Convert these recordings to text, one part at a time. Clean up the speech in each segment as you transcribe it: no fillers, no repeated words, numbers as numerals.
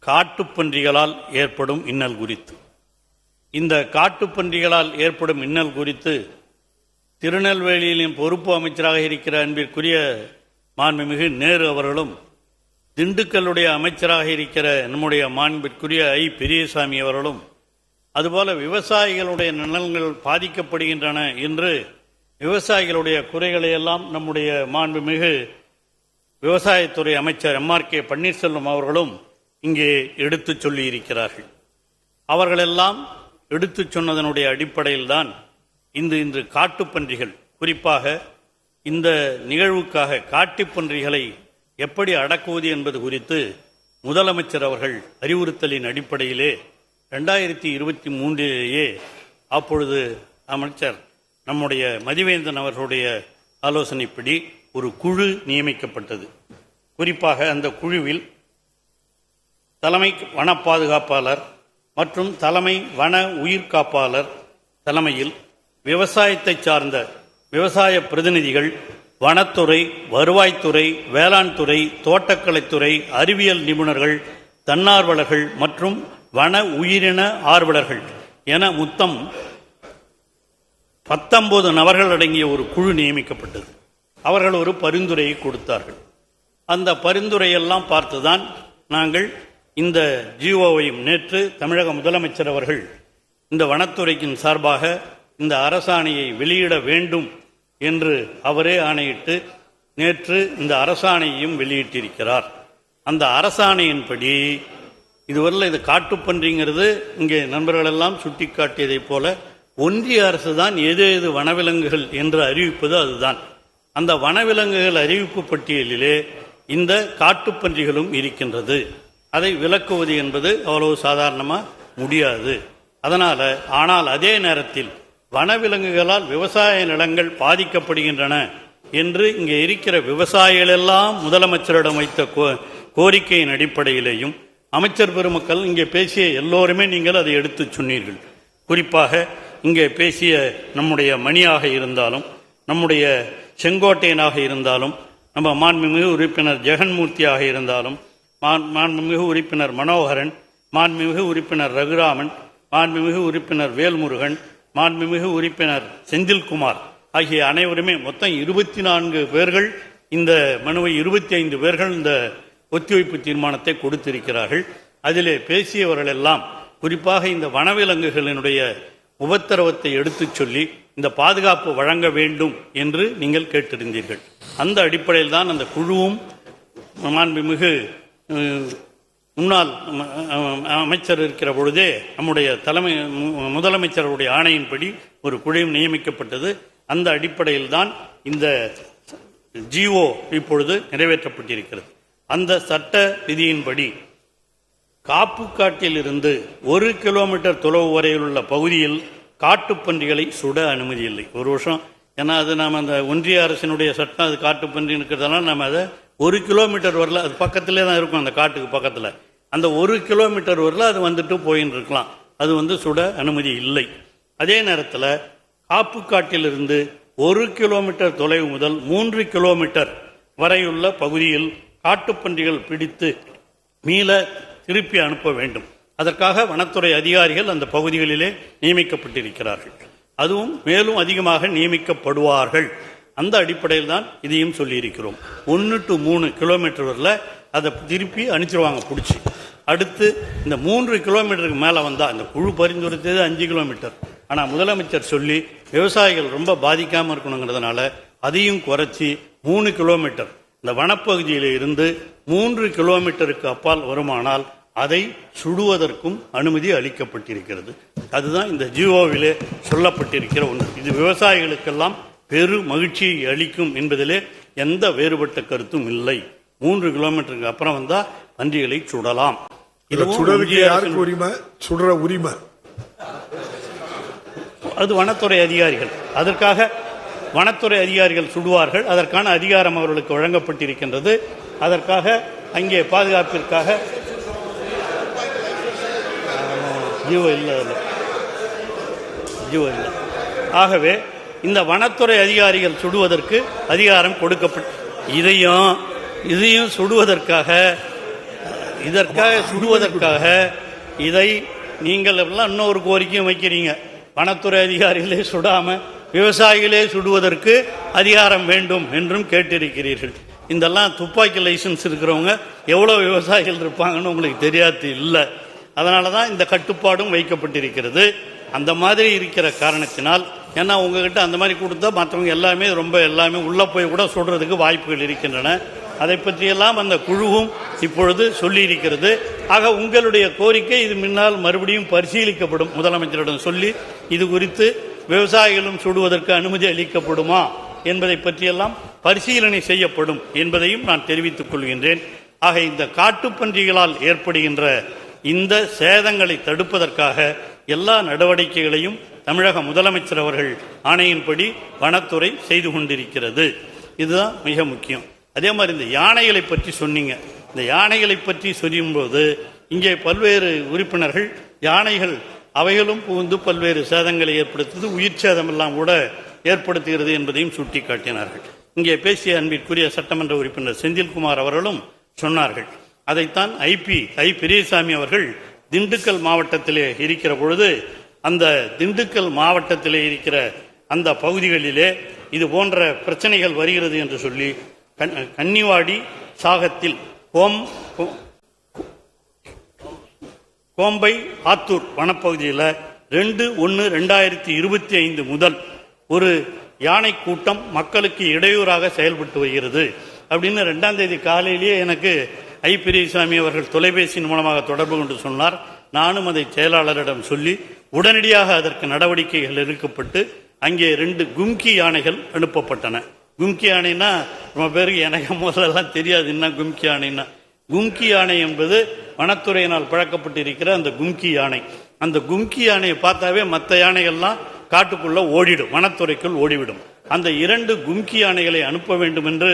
காட்டுப்பன்றிகளால் ஏற்படும் இன்னல் குறித்து. இந்த காட்டுப்பன்றிகளால் ஏற்படும் இன்னல் குறித்து திருநெல்வேலியின் பொறுப்பு அமைச்சராக இருக்கிற அன்பிற்குரிய மாண்புமிகு நேரு அவர்களும், திண்டுக்கல்லுடைய அமைச்சராக இருக்கிற நம்முடைய மாண்பிற்குரிய பெரியசாமி அவர்களும், அதுபோல விவசாயிகளுடைய நலன்கள் பாதிக்கப்படுகின்றன என்று விவசாயிகளுடைய குறைகளை எல்லாம் நம்முடைய மாண்புமிகு விவசாயத்துறை அமைச்சர் MRK பன்னீர்செல்வம் அவர்களும் இங்கே எடுத்துச் சொல்லி இருக்கிறார்கள். அவர்களெல்லாம் எடுத்துச் சொன்னதனுடைய அடிப்படையில் தான் இன்று காட்டுப்பன்றிகள், குறிப்பாக இந்த நிகழ்வுக்காக காட்டுப்பன்றிகளை எப்படி அடக்குவது என்பது குறித்து முதலமைச்சர் அவர்கள் அறிவுறுத்தலின் அடிப்படையிலே 2023 அப்பொழுது அமைச்சர் நம்முடைய மதிவேந்தன் அவர்களுடைய ஆலோசனைப்படி ஒரு குழு நியமிக்கப்பட்டது. குறிப்பாக அந்த குழுவில் தலைமை வன பாதுகாப்பாளர் மற்றும் தலைமை வன உயிர்காப்பாளர் தலைமையில் விவசாயத்தை சார்ந்த விவசாய பிரதிநிதிகள், வனத்துறை, வருவாய்த்துறை, வேளாண் துறை, தோட்டக்கலைத்துறை, அறிவியல் நிபுணர்கள், தன்னார்வலர்கள் மற்றும் வன உயிரின ஆர்வலர்கள் என மொத்தம் 19 நபர்கள் அடங்கிய ஒரு குழு நியமிக்கப்பட்டது. அவர்கள் ஒரு பரிந்துரையை கொடுத்தார்கள். அந்த பரிந்துரையெல்லாம் பார்த்துதான் நாங்கள் இந்த ஜிஓவையும் நேற்று தமிழக முதலமைச்சர் அவர்கள் இந்த வனத்துறையின் சார்பாக இந்த அரசாணையை வெளியிட வேண்டும் என்று அவரே ஆணையிட்டு நேற்று இந்த அரசாணையையும் வெளியிட்டிருக்கிறார். அந்த அரசாணையின்படி இதுவரையில் இது காட்டுப்பன்றிங்கிறது இங்கே நண்பர்களெல்லாம் சுட்டி காட்டியதைப் போல ஒன்றிய அரசு தான் எது வனவிலங்குகள் என்று அறிவிப்பது அதுதான். அந்த வனவிலங்குகள் அறிவிப்பு பட்டியலிலே இந்த காட்டுப்பன்றிகளும் இருக்கின்றது. அதை விலக்குவது என்பது அவ்வளவு சாதாரணமாக முடியாது. ஆனால் அதே நேரத்தில் வனவிலங்குகளால் விவசாய நிலங்கள் பாதிக்கப்படுகின்றன என்று இங்கே இருக்கிற விவசாயிகளெல்லாம் முதலமைச்சரிடம் வைத்த கோரிக்கையின் அடிப்படையிலேயும் அமைச்சர் பெருமக்கள் இங்கே பேசிய எல்லோருமே நீங்கள் அதை எடுத்து சொன்னீர்கள். குறிப்பாக இங்கே பேசிய நம்முடைய மணியாக இருந்தாலும், நம்முடைய செங்கோட்டையனாக இருந்தாலும், நம்ம மாண்புமிகு உறுப்பினர் ஜெகன்மூர்த்தியாக இருந்தாலும், மாண்புமிகு உறுப்பினர் மனோகரன், மாண்புமிகு உறுப்பினர் ரகுராமன், மாண்புமிகு உறுப்பினர் வேல்முருகன், மாண்புமிகு உறுப்பினர் செந்தில்குமார் ஆகிய அனைவருமே மொத்தம் 24 பேர்கள் இந்த மனுவை 25 பேர்கள் இந்த ஒத்திவைப்பு தீர்மானத்தை கொடுத்திருக்கிறார்கள். அதிலே பேசியவர்கள் எல்லாம் குறிப்பாக இந்த வனவிலங்குகளினுடைய உபத்திரவத்தை எடுத்துச் சொல்லி இந்த பாதுகாப்பு வழங்க வேண்டும் என்று நீங்கள் கேட்டிருந்தீர்கள். அந்த அடிப்படையில் தான் அந்த குழுவும் மாண்புமிகு முன்னாள் அமைச்சர் இருக்கிற பொழுதே நம்முடைய முதலமைச்சருடைய ஆணையின்படி ஒரு குழுவும் நியமிக்கப்பட்டது. அந்த அடிப்படையில் தான் இந்த ஜிஓ இப்பொழுது நிறைவேற்றப்பட்டிருக்கிறது. அந்த சட்ட விதியின்படி காப்புக்காட்டில் இருந்து 1 கிலோமீட்டர் தொலைவு வரையில் உள்ள பகுதியில் காட்டுப்பன்றிகளை சுட அனுமதி இல்லை. ஒரு வருஷம், ஏன்னா அது நாம் அந்த ஒன்றிய அரசினுடைய சட்டம், அது காட்டுப்பன்றி இருக்கிறதுனால நம்ம அதை 1 கிலோமீட்டர் வரல, அது பக்கத்திலே தான் இருக்கும், அந்த காட்டுக்கு பக்கத்தில் அந்த 1 கிலோமீட்டர் வரல அது வந்துட்டு போயின்னு இருக்கலாம். அது சுட அனுமதி இல்லை. அதே நேரத்தில் காப்புக்காட்டிலிருந்து 1 கிலோமீட்டர் தொலைவு முதல் 3 கிலோமீட்டர் வரையுள்ள பகுதியில் காட்டுப்பன்றிகள் பிடித்து மீள திருப்பி அனுப்ப வேண்டும். அதற்காக வனத்துறை அதிகாரிகள் அந்த பகுதிகளிலே நியமிக்கப்பட்டிருக்கிறார்கள். அதுவும் மேலும் அதிகமாக நியமிக்கப்படுவார்கள். அந்த அடிப்படையில் தான் இதையும் சொல்லியிருக்கிறோம். 1 to 3 கிலோமீட்டர் வரல அதை திருப்பி அனுப்பிச்சிருவாங்க பிடிச்சி. அடுத்து இந்த 3 கிலோமீட்டருக்கு மேலே வந்தால், இந்த குழு பரிந்துரைத்தது 5 கிலோமீட்டர், ஆனால் முதலமைச்சர் சொல்லி விவசாயிகள் ரொம்ப பாதிக்காமல் இருக்கணுங்கிறதுனால அதையும் குறைச்சி 3 கிலோமீட்டர் இந்த வனப்பகுதியில் இருந்து 3 கிலோமீட்டருக்கு அப்பால் வருமானால் அதை சுடுவதற்கும் அனுமதி அளிக்கப்பட்டிருக்கிறது. அதுதான் இந்த ஜிஓவிலே சொல்லப்பட்டிருக்கிற ஒன்று. இது விவசாயிகளுக்கெல்லாம் பெரும் மகிழ்ச்சியை அளிக்கும் என்பதிலே எந்த வேறுபட்ட கருத்தும் இல்லை. 3 கிலோமீட்டருக்கு அப்புறம் வந்தால் பன்றிகளை சுடலாம். சுடுற உரிமை அது வனத்துறை அதிகாரிகள், அதற்காக வனத்துறை அதிகாரிகள் சுடுவார்கள். அதற்கான அதிகாரம் அவர்களுக்கு வழங்கப்பட்டிருக்கின்றது. அதற்காக அங்கே பாதுகாப்பிற்காக ஜிஓ இல்லை. ஆகவே இந்த வனத்துறை அதிகாரிகள் சுடுவதற்கு அதிகாரம் கொடுக்கப்பட்டு இதையும் சுடுவதற்காக இதற்காக சுடுவதற்காக இதை நீங்கள் எல்லாம் இன்னொரு கோரிக்கையும் வைக்கிறீங்க. வனத்துறை அதிகாரிகளே சுடாம விவசாயிகளே சுடுவதற்கு அதிகாரம் வேண்டும் என்றும் கேட்டிருக்கிறீர்கள். இதெல்லாம் துப்பாக்கி லைசன்ஸ் இருக்கிறவங்க எவ்வளோ விவசாயிகள் இருப்பாங்கன்னு உங்களுக்கு தெரியாது இல்லை. அதனால தான் இந்த கட்டுப்பாடும் வைக்கப்பட்டிருக்கிறது. அந்த மாதிரி இருக்கிற காரணத்தினால், ஏன்னா உங்ககிட்ட அந்த மாதிரி கொடுத்தா மற்றவங்க எல்லாமே உள்ளே போய் கூட சொல்றதுக்கு வாய்ப்புகள் இருக்கின்றன. அதை பற்றியெல்லாம் அந்த குழுவும் இப்பொழுது சொல்லி இருக்கிறது. ஆக உங்களுடைய கோரிக்கை இது முன்னால் மறுபடியும் பரிசீலிக்கப்படும். முதலமைச்சரிடம் சொல்லி இது குறித்து விவசாயிகளும் சுடுவதற்கு அனுமதி அளிக்கப்படுமா என்பதை பற்றியெல்லாம் பரிசீலனை செய்யப்படும் என்பதையும் நான் தெரிவித்துக் கொள்கின்றேன். ஆக இந்த காட்டுப்பன்றிகளால் ஏற்படுகின்ற இந்த சேதங்களை தடுப்பதற்காக எல்லா நடவடிக்கைகளையும் தமிழக முதலமைச்சர் அவர்கள் ஆணையின்படி வனத்துறை செய்து கொண்டிருக்கிறது. இதுதான் மிக முக்கியம். அதே மாதிரி இந்த யானைகளை பற்றி சொன்னீங்க. இந்த யானைகளை பற்றி சொல்லும்போது இங்கே பல்வேறு உறுப்பினர்கள் யானைகள் அவைகளும் புகுந்து பல்வேறு சேதங்களை ஏற்படுத்துவது, உயிர் சேதம் எல்லாம் கூட ஏற்படுத்துகிறது என்பதையும் சுட்டிக்காட்டினார்கள். இங்கே பேசிய அன்பிற்குரிய சட்டமன்ற உறுப்பினர் செந்தில்குமார் அவர்களும் சொன்னார்கள். அதைத்தான் ஐ பெரியசாமி அவர்கள் திண்டுக்கல் மாவட்டத்திலே இருக்கிற பொழுது அந்த திண்டுக்கல் மாவட்டத்திலே இருக்கிற அந்த பகுதிகளிலே இது போன்ற பிரச்சனைகள் வருகிறது என்று சொல்லி கன்னிவாடி சாகத்தில் கோம்பை ஆத்தூர் வனப்பகுதியில் 2/1/2025 முதல் ஒரு யானை கூட்டம் மக்களுக்கு இடையூறாக செயல்பட்டு வருகிறது அப்படின்னு 2ஆம் தேதி காலையிலேயே எனக்கு ஐ பெரியசாமி அவர்கள் தொலைபேசியின் மூலமாக தொடர்பு கொண்டு சொன்னார். நானும் அதை செயலாளரிடம் சொல்லி உடனடியாக அதற்கு நடவடிக்கைகள் எடுக்கப்பட்டு அங்கே 2 கும்கி யானைகள் அனுப்பப்பட்டன. கும்கி யானைன்னா ரொம்ப பேருக்கு எனக்கு முதலெல்லாம் தெரியாது என்ன கும்கி யானைன்னா. கும்கி யானை என்பது வனத்துறையினால் பழக்கப்பட்டிருக்கிற அந்த கும்கி யானை. அந்த கும்கி யானையை பார்த்தாவே மற்ற யானைகள்லாம் காட்டுக்குள்ள ஓடிடும், வனத்துறைக்குள் ஓடிவிடும். அந்த 2 கும்கி யானைகளை அனுப்ப வேண்டும் என்று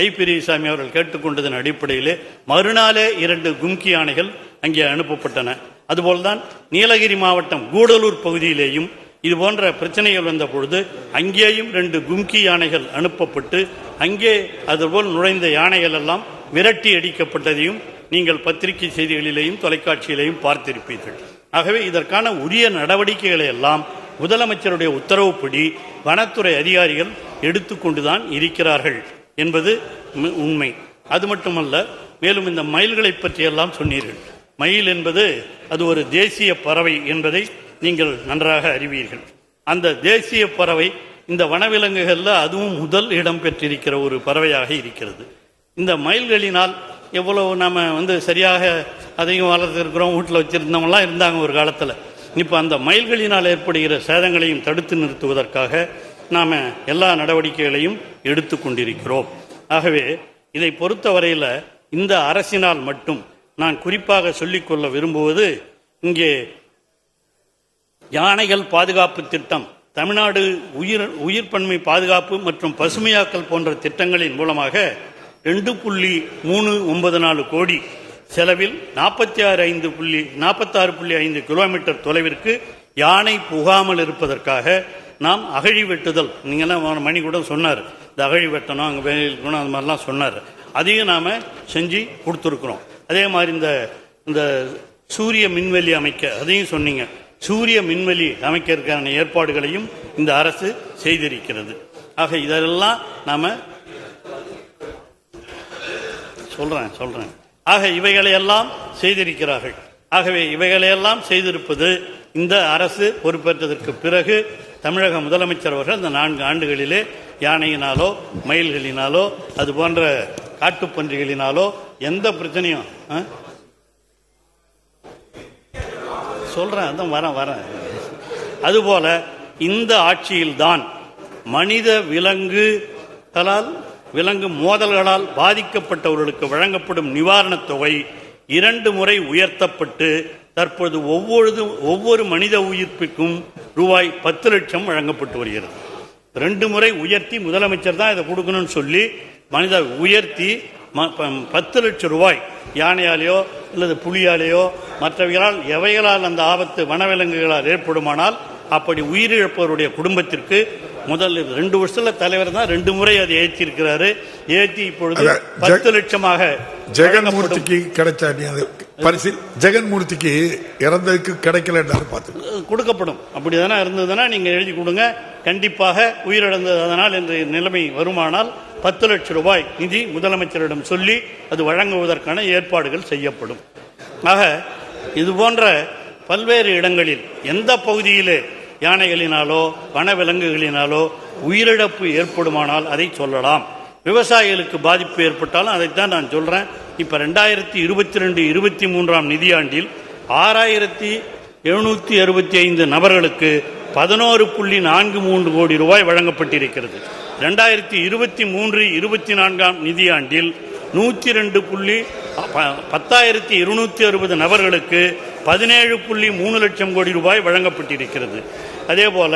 ஐ பெரியசாமி அவர்கள் கேட்டுக்கொண்டதன் அடிப்படையிலே மறுநாளே 2 கும்கி யானைகள் அங்கே அனுப்பப்பட்டன. அதுபோல்தான் நீலகிரி மாவட்டம் கூடலூர் பகுதியிலேயும் இது போன்ற பிரச்சனைகள் வந்த பொழுது அங்கேயும் 2 கும்கி யானைகள் அனுப்பப்பட்டு அங்கே அதுபோல் நுழைந்த யானைகள் எல்லாம் விரட்டி அடிக்கப்பட்டதையும் நீங்கள் பத்திரிகை செய்திகளிலேயும் தொலைக்காட்சியிலேயும் பார்த்திருப்பீர்கள். ஆகவே இதற்கான உரிய நடவடிக்கைகளை எல்லாம் முதலமைச்சருடைய உத்தரவுப்படி வனத்துறை அதிகாரிகள் எடுத்துக்கொண்டுதான் இருக்கிறார்கள் என்பது உண்மை. அது மட்டுமல்ல, மேலும் இந்த மயில்களை பற்றியெல்லாம் சொன்னீர்கள். மயில் என்பது அது ஒரு தேசிய பறவை என்பதை நீங்கள் நன்றாக அறிவீர்கள். அந்த தேசிய பறவை இந்த வனவிலங்குகளில் அதுவும் முதல் இடம் பெற்றிருக்கிற ஒரு பறவையாக இருக்கிறது. இந்த மயில்களினால் எவ்வளவு நம்ம சரியாக அதையும் வளர்த்துருக்கிறோம், வீட்டில் வச்சிருந்தவங்களாம் இருந்தாங்க ஒரு காலத்தில். இப்போ அந்த மயில்களினால் ஏற்படுகிற சேதங்களையும் தடுத்து நிறுத்துவதற்காக நாம் எல்லா நடவடிக்கைகளையும் எடுத்து கொண்டிருக்கிறோம். ஆகவே இதை பொறுத்தவரையில் இந்த அரசினால் மட்டும் நான் குறிப்பாக சொல்லிக்கொள்ள விரும்புவது, இங்கே யானைகள் பாதுகாப்பு திட்டம், தமிழ்நாடு உயிர்பன்மை பாதுகாப்பு மற்றும் பசுமையாக்கல் போன்ற திட்டங்களின் மூலமாக 2.394 கோடி செலவில் 46.5 கிலோமீட்டர் தொலைவிற்கு யானை புகாமல் இருப்பதற்காக நாம் அகழி வெட்டுதல், நீங்கள்லாம் மணி கூட சொன்னார், இந்த அகழி வெட்டணும் அங்கே இருக்கணும் அது மாதிரிலாம் சொன்னார். அதையும் நாம் செஞ்சு கொடுத்துருக்குறோம். அதே மாதிரி இந்த சூரிய மின்வெளி அமைக்க அதையும் சொன்னீங்க. சூரிய மின்வெளி அமைக்கிறதுக்கான ஏற்பாடுகளையும் இந்த அரசு செய்திருக்கிறது. ஆக இதெல்லாம் நாம் சொல்றேன். ஆக இவைகளையெல்லாம் செய்திருக்கிறார்கள். ஆகவே இவைகளையெல்லாம் செய்திருப்பது இந்த அரசு பொறுப்பேற்றதற்கு பிறகு தமிழக முதலமைச்சர் அவர்கள் இந்த 4 ஆண்டுகளிலே யானையினாலோ மயில்களினாலோ அது போன்ற காட்டுப்பன்றிகளினாலோ எந்த பிரச்சனையும் சொல்றேன், அதான் வரேன். அதுபோல இந்த ஆட்சியில்தான் மனித விலங்கு மோதல்களால் பாதிக்கப்பட்டவர்களுக்கு வழங்கப்படும் நிவாரணத் தொகை 2 முறை உயர்த்தப்பட்டு தற்போது ஒவ்வொரு மனித உயிர்ப்புக்கும் ரூபாய் 10 லட்சம் வழங்கப்பட்டு வருகிறது. 2 முறை உயர்த்தி முதலமைச்சர் தான் இதை கொடுக்கணும்னு சொல்லி உயர்த்தி 10 லட்சம் ரூபாய் யானையாலேயோ அல்லது புலியாலேயோ மற்றவைகளால் எவைகளால் அந்த ஆபத்து வனவிலங்குகளால் ஏற்படுமானால் அப்படி உயிரிழப்பவருடைய குடும்பத்திற்கு முதல் 2 வருஷத்துல தலைவர் தான் 2 முறை அதை ஏற்றி இருக்கிறாரு. ஏற்றி இப்பொழுது 10 லட்சமாக ஜெகன்மூர்த்திக்கு கிடைச்ச பரிசு ஜெகன்மூர்த்திக்கு இறந்ததுக்கு கிடைக்கல பார்த்து கொடுக்கப்படும். அப்படிதானே இருந்ததுன்னா நீங்க எழுதி கொடுங்க. கண்டிப்பாக உயிரிழந்தது அதனால் என்ற நிலைமை வருமானால் 10 லட்சம் ரூபாய் நிதி முதலமைச்சரிடம் சொல்லி அது வழங்குவதற்கான ஏற்பாடுகள் செய்யப்படும். ஆக இது போன்ற பல்வேறு இடங்களில் எந்த பகுதியிலே யானைகளினாலோ வனவிலங்குகளினாலோ உயிரிழப்பு ஏற்படுமானால் அதை சொல்லலாம். விவசாயிகளுக்கு பாதிப்பு ஏற்பட்டாலும் அதைத்தான் நான் சொல்றேன். இப்ப 2022-23 நிதியாண்டில் 6765 நபர்களுக்கு 11.43 கோடி ரூபாய் வழங்கப்பட்டிருக்கிறது. 2023-24 நிதியாண்டில் 10,260 நபர்களுக்கு 17.3 லட்சம் கோடி ரூபாய் வழங்கப்பட்டிருக்கிறது. அதேபோல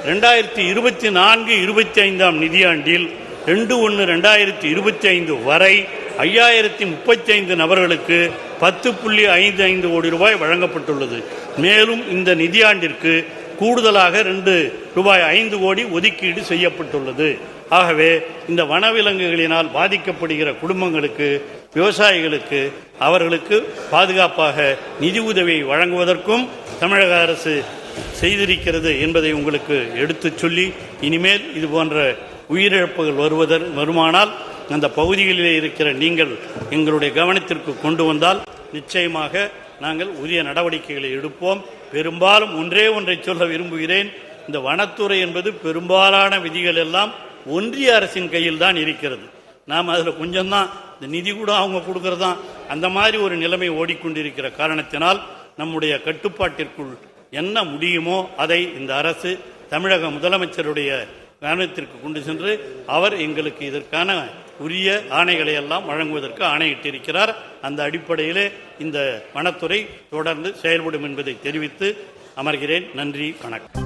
2024-25 நிதியாண்டில் 2/1/2025 வரை 5035 நபர்களுக்கு 10.55 கோடி ரூபாய் வழங்கப்பட்டுள்ளது. மேலும் இந்த நிதியாண்டிற்கு கூடுதலாக ₹5 கோடி ஒதுக்கீடு செய்யப்பட்டுள்ளது. ஆகவே இந்த வனவிலங்குகளினால் பாதிக்கப்படுகிற குடும்பங்களுக்கு, விவசாயிகளுக்கு, அவர்களுக்கு பாதுகாப்பாக நிதி உதவியை வழங்குவதற்கும் தமிழக அரசு செய்திருக்கிறது என்பதை உங்களுக்கு எடுத்துச் சொல்லி, இனிமேல் இது போன்ற உயிரிழப்புகள் வருமானால் அந்த பகுதிகளிலே இருக்கிற நீங்கள் எங்களுடைய கவனத்திற்கு கொண்டு வந்தால் நிச்சயமாக நாங்கள் உரிய நடவடிக்கைகளை எடுப்போம். பெரும்பாலும் ஒன்றை சொல்ல விரும்புகிறேன். இந்த வனத்துறை என்பது பெரும்பாலான விதிகள் எல்லாம் ஒன்றிய அரசின் கையில் தான் இருக்கிறது. நாம் அதில் கொஞ்சம் தான், இந்த நிதி கூட அவங்க கொடுக்கறதான், அந்த மாதிரி ஒரு நிலைமை ஓடிக்கொண்டிருக்கிற காரணத்தினால் நம்முடைய கட்டுப்பாட்டிற்குள் என்ன முடியுமோ அதை இந்த அரசு தமிழக முதலமைச்சருடைய கவனத்திற்கு கொண்டு சென்று அவர் எங்களுக்கு இதற்கான உரிய ஆணைகளை எல்லாம் வழங்குவதற்கு ஆணையிட்டிருக்கிறார். அந்த அடிப்படையிலே இந்த வனத்துறை தொடர்ந்து செயல்படும் என்பதை தெரிவித்து அமர்கிறேன். நன்றி, வணக்கம்.